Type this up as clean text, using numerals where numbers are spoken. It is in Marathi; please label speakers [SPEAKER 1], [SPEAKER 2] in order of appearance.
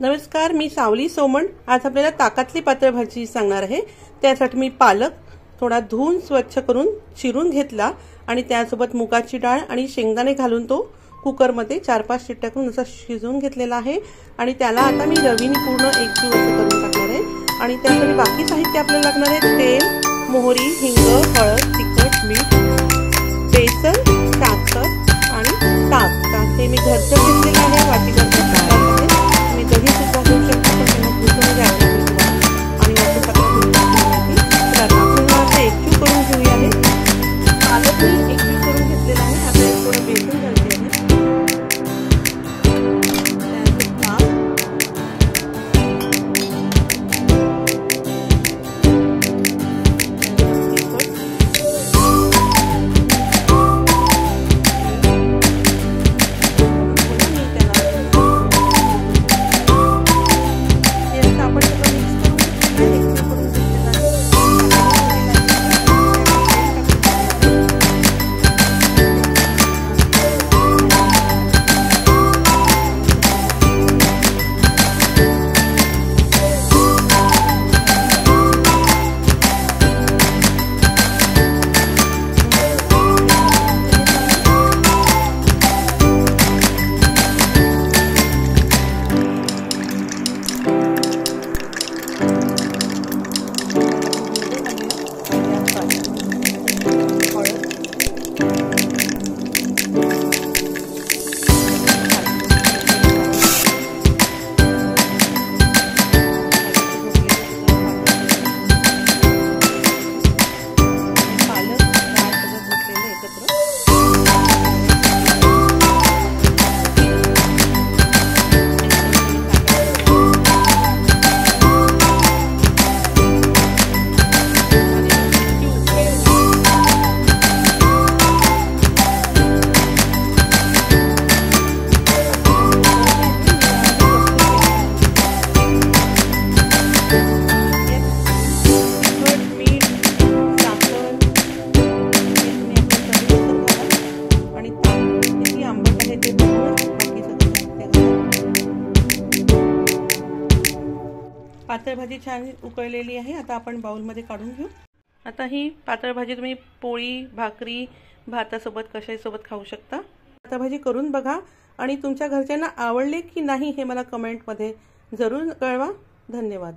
[SPEAKER 1] नमस्कार, मी सावली सोमण। आज आपल्याला ताकातली पातळ भाजी सांगणार आहे। त्यासाठी मी पालक थोडा धुवून स्वच्छ करून चिरून घेतला आणि त्यासोबत मुगाची डाळ आणि शेंगदाणे घालून तो कुकर मध्ये 4-5 शिट्ट्या करून असा शिजवून घेतलेला आहे। आणि त्याला आता मी रवीने पूर्ण एकजीव असं करून टाकणार आहे। आणि त्यासाठी बाकी साहित्य आपल्याला लागणार आहे तेल, मोहरी, हिंग, हळद, तिखट, मीठ, बेसन, साखर आणि ताक। हे मी घरचं घेतलेलं आहे। वाटीभर ताक आहे। तुम्ही दही सुद्धा घेऊ शकता, पण त्याला भुजून घ्यावं लागेल आणि असं सगळं तर आता आपण आता एकजीव करून घेऊया आहे। पालक मी एकजीव करून घेतलेला आहे। आता एक थोडं बेसन घालते आहे। पातळ भाजी छान उकळलेली आहे। आता आपण बाउल मध्ये काढून घेऊ। आता ही पातळ भाजी तुम्ही पोळी, भाकरी, भातासोबत कशासोबत खाऊ शकता। पातळ भाजी करून बघा आणि तुमच्या घरच्यांना आवडले की नाही हे मला कमेंट मध्ये जरूर कळवा। धन्यवाद।